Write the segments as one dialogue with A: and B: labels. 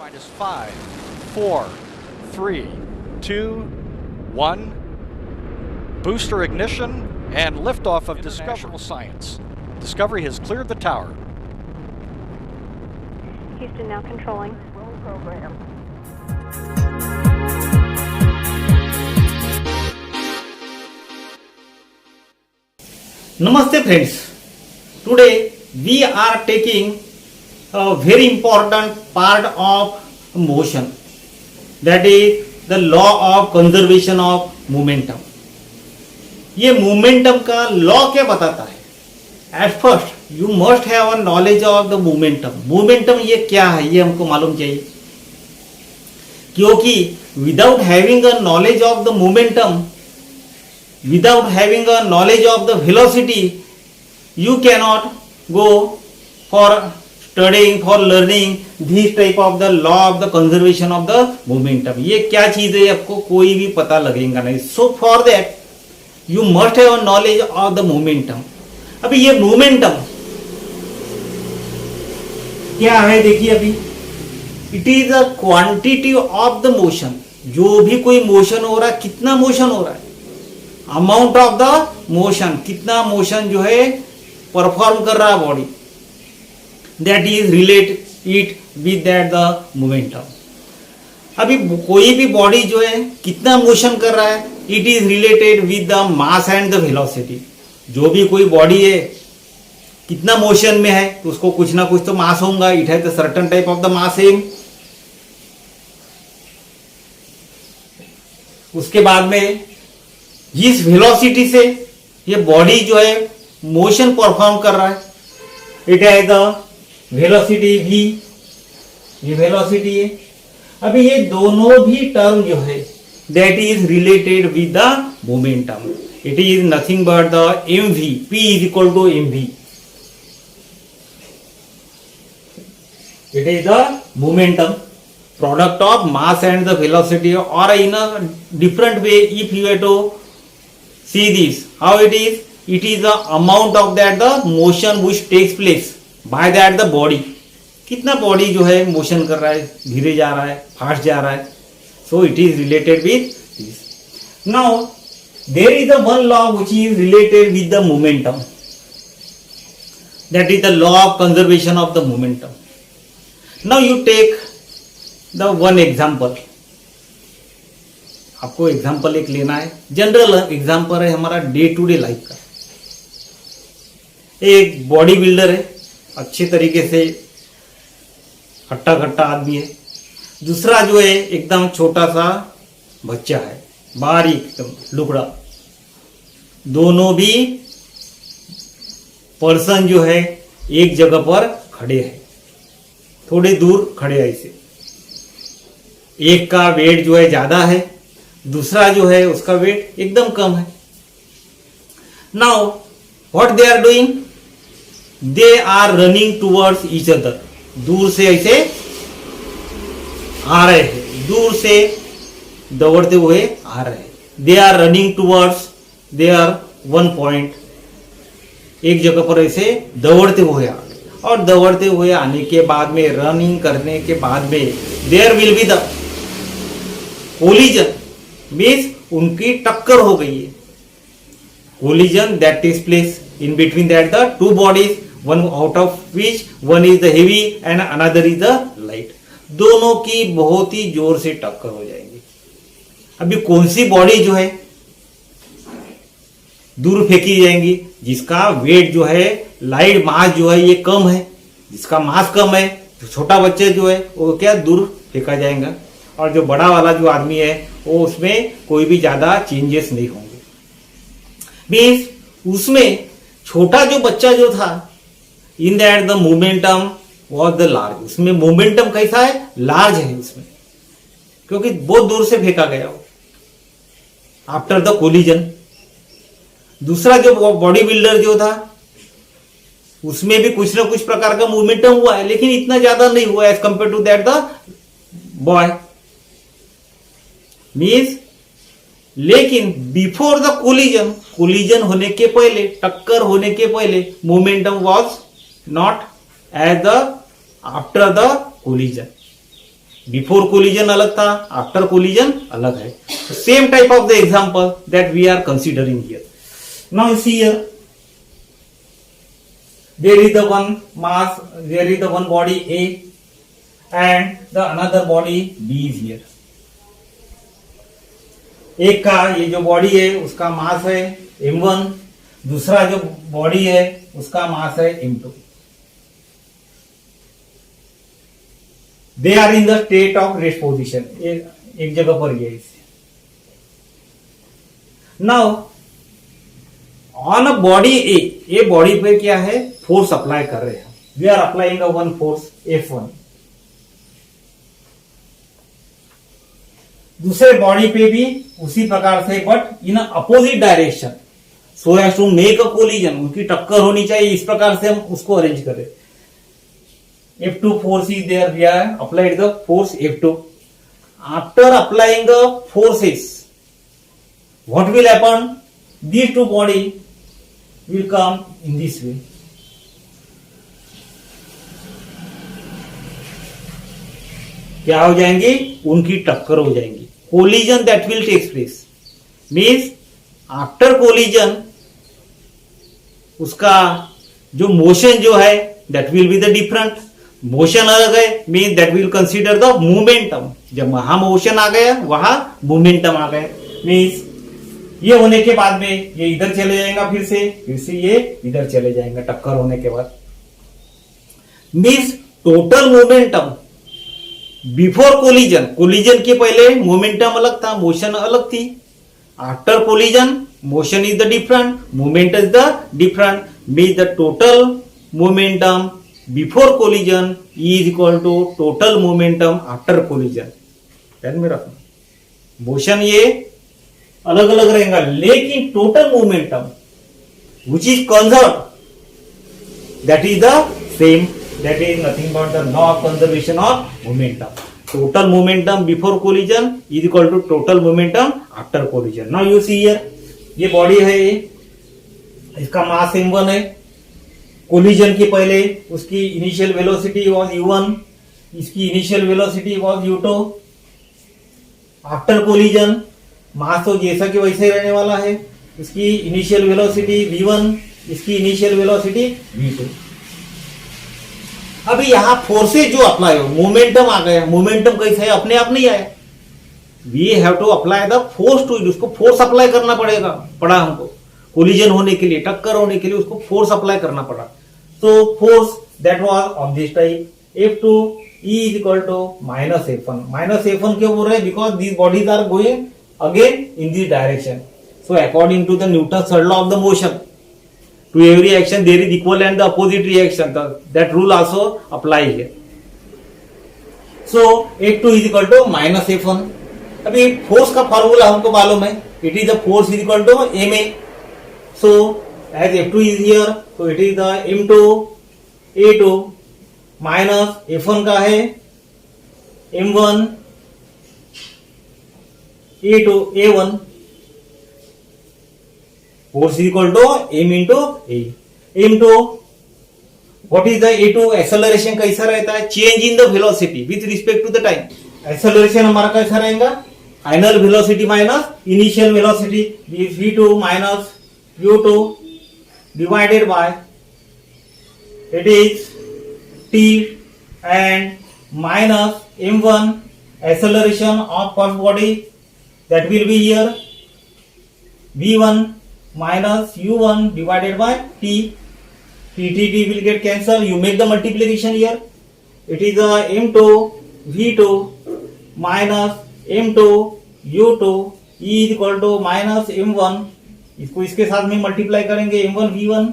A: Minus 5, 4, 3, 2, 1. Booster ignition and liftoff of Discovery Science. Discovery has cleared the tower.
B: Houston now controlling. Roll program.
C: Namaste friends. Today we are taking a very important part of motion, that is the law of conservation of momentum. ये momentum का law क्या बताता है? At first you must have a knowledge of the momentum. Momentum ये क्या है ये हमको मालूम चाहिए, क्योंकि without having a knowledge of the momentum, without having a knowledge of the velocity, you cannot go for studying, for learning this type of the law of the conservation of the momentum. ये क्या चीज है आपको कोई भी पता लगेगा नहीं. So for that you must have a knowledge of the momentum. अभी ये momentum क्या है देखिए. अभी it is a quantity of the motion. जो भी कोई मोशन हो रहा है, कितना मोशन हो रहा है, अमाउंट ऑफ द मोशन, कितना मोशन जो है परफॉर्म कर रहा है body, that is relate it with that the momentum. अभी कोई भी बॉडी जो है कितना मोशन कर रहा है, it is related with the mass and the velocity. जो भी कोई बॉडी है कितना मोशन में है तो उसको कुछ ना कुछ तो मास होगा. It has the certain type of the mass m. उसके बाद में जिस वेलोसिटी से ये बॉडी जो है मोशन परफॉर्म कर रहा है, it has the velocity v. ये वेलोसिटी है. अभी ये दोनों भी टर्म जो है that is related with the momentum. It is nothing but the mv. p is equal to mv. It is the momentum product of mass and the velocity, or in a different way if you have to see this, how it is the amount of that the motion which takes place by that the body. कितना body जो है motion कर रहा है, धीरे जा रहा है, फास्ट जा रहा है. so it is related with this. now there is the one law which is related with the momentum, that is the law of conservation of the momentum. now you take the one example. आपको example एक लेना है, general example है हमारा day to day life का. एक body builder है, अच्छे तरीके से हट्टा कट्टा आदमी है. दूसरा जो है एकदम छोटा सा बच्चा है, बारीक एकदम लुकड़ा. दोनों भी पर्सन जो है एक जगह पर खड़े हैं, थोड़े दूर खड़े हैं. ऐसे एक का वेट जो है ज्यादा है, दूसरा जो है उसका वेट एकदम कम है. Now what they are doing, they are running towards each other. दूर से ऐसे आ रहे हैं, दूर से दौड़ते हुए आ रहे हैं. They are running towards their one point. एक जगह पर ऐसे दौड़ते हुए आ रहे, और दौड़ते हुए आने के बाद में, रनिंग करने के बाद में, there will be the collision. Means उनकी टक्कर हो गई है. Collision that takes place in between that the two bodies, one out of which one is the heavy and another is the light. दोनों की बहुत ही जोर से टक्कर हो जाएगी. अभी कौन सी बॉडी जो है दूर फेंकी जाएंगी, जिसका वेट जो है, लाइट मास जो है ये कम है. जिसका मास कम है, छोटा बच्चे जो है वो क्या दूर फेंका जाएगा, और जो बड़ा वाला जो आदमी है वो उसमें कोई भी ज्यादा चेंजेस नहीं होंगे. मीन्स उसमें छोटा जो बच्चा जो था, in that the momentum was the large. उसमें मोमेंटम कैसा है, लार्ज है उसमें, क्योंकि बहुत दूर से फेंका गया वो आफ्टर द कोलिजन. दूसरा जो बॉडी बिल्डर जो था उसमें भी कुछ ना कुछ प्रकार का मोमेंटम हुआ है, लेकिन इतना ज्यादा नहीं हुआ as compare to that the boy. Means लेकिन बिफोर द कोलिजन, कोलिजन होने के पहले, टक्कर होने के पहले, momentum was not as the after the collision. Before collision अलग था, आफ्टर कोलिजन अलग है. Same type of the example that we are considering here. Now see here, there is the one mass, there is the one body A and the another body B is here. एक का ये जो body है उसका mass है m1, दूसरा जो body है उसका मास है m2. They are in the state of rest position, एक जगह पर ये. Now on a body A, ये बॉडी पे क्या है, फोर्स अप्लाई कर रहे हैं. We are applying a one force F1. दूसरे बॉडी पे भी उसी प्रकार से, but in opposite direction, so as to make a collision. उनकी टक्कर होनी चाहिए, इस प्रकार से हम उसको अरेंज करें. F2 force is there, we are applied the force F2. After applying the forces, what will happen? These two body will come in this way. क्या हो जाएंगी, उनकी टक्कर हो जाएंगी. Collision that will takes place means after collision, उसका जो motion जो है that will be the different. Motion अलग है, mean that will consider the momentum. जब वहां मोशन आ गया वहां मोमेंटम आ गया. मीन्स ये होने के बाद में ये इधर चले जाएगा, फिर से ये इधर चले जाएंगे टक्कर होने के बाद. Means total momentum before collision, collision के पहले मोमेंटम अलग था, मोशन अलग थी. After collision motion is the different, moment is the different. Mean the total momentum before collision is equal to total momentum after collision. ध्यान में रखना, motion ये अलग अलग रहेगा, लेकिन total momentum which is conserve that is the same. That is nothing but the law of conservation of momentum. Total momentum before collision is equal to total momentum after collision. Now you see here, ये body है, इसका मास m1 है. Collision के पहले उसकी initial velocity was u1, इसकी initial velocity was u2. After collision mass तो जैसा कि वैसे रहने वाला है. इसकी इनिशियल वेलोसिटी v1, इसकी इनिशियल वेलोसिटी v2. अभी यहां फोर्सेज जो अप्लाई हो, मोमेंटम आ गया. मोमेंटम कैसे है, अपने आप नहीं आया. We have to apply the force to it. उसको फोर्स अप्लाई करना पड़ा हमको कोलिजन होने के लिए, टक्कर होने के लिए उसको फोर्स अप्लाई करना पड़ा. तो force that was of this type. F2 is equal to minus F1. Minus F1 क्यों बोल रहे हैं, because these bodies are going again in this direction. So according to the Newton third law of the motion, to every action there is equal and the opposite reaction. That rule also apply here. So F2 is equal to minus F1. अभी force का formula हमको मालूम है, it is the force is equal to ma. So as F2 is here, so it is the m2 a2 minus F1 का है m1 a2 a1. Force is equal to m into a. m2 what is the a2? Acceleration कैसा रहता है, change in the velocity with respect to the time. Acceleration हमारा कैसा रहेगा, final velocity minus initial velocity, v2 minus u2 divided by it is t and minus m1 acceleration of first body that will be here v1 minus u1 divided by t. T will get cancelled. You make the multiplication here. It is m2 v2 minus m2 u2 is equal to minus m1. इसको इसके साथ में multiply करेंगे m1 v1,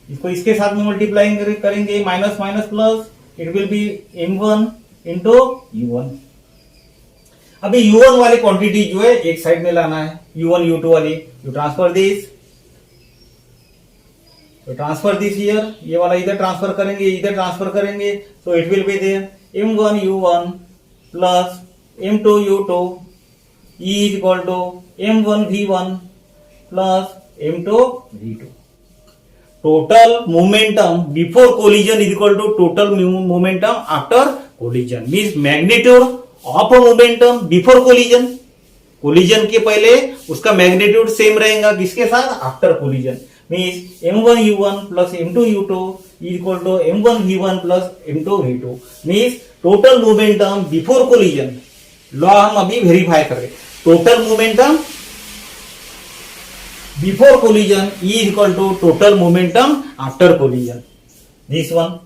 C: इसको इसके साथ में multiply करेंगे minus minus plus, it will B m1 into u1. अभी u1 वाली क्वांटिटी जो है एक साइड में लाना है, u1 u2 वाली. यू ट्रांसफर दिस, तो ट्रांसफर दिस हियर, ये वाला इधर ट्रांसफर करेंगे, इधर ट्रांसफर करेंगे. So it will be there m1 u1 plus m2 u2 is equal to m1 v1 plus m2 v2. Total momentum before collision is equal to total momentum after collision. Means magnitude of momentum before collision, collision के पहले उसका magnitude same रहेगा किसके साथ, after collision. Means m1u1 plus m2u2 equal to m1v1 plus m2v2 means total momentum before collision. Law हम अभी verify करें, total momentum before collision is equal to total momentum after collision. This one,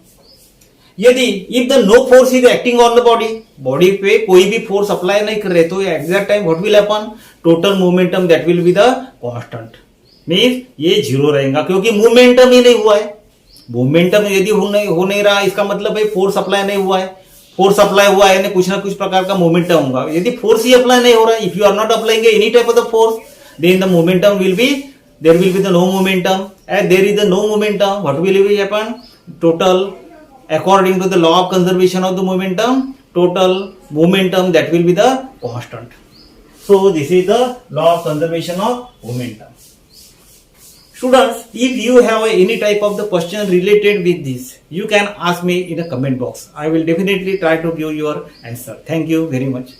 C: यदि if the no force is acting on the body, body पे कोई भी फोर्स apply नहीं कर रहे तो exact time what will happen, total momentum that will be the constant. Means ये जीरो रहेगा क्योंकि मोमेंटम ही नहीं हुआ है। मोमेंटम यदि हो नहीं रहा इसका मतलब है फोर्स अप्लाई नहीं हुआ है। फोर्स अप्लाई हुआ है यानी कुछ ना कुछ प्रकार का मोमेंटम होगा। यदि फोर्स ही अप्लाई नहीं हो रहा है, if you are not applying any type of the force, then the momentum will be, there will be the no momentum, and there is the no momentum, what will be happen, total, according to the law of conservation of the momentum, total momentum that will be the constant. So this is the law of conservation of momentum. Students, if you have any type of the question related with this, you can ask me in the comment box. I will definitely try to give your answer. Thank you very much.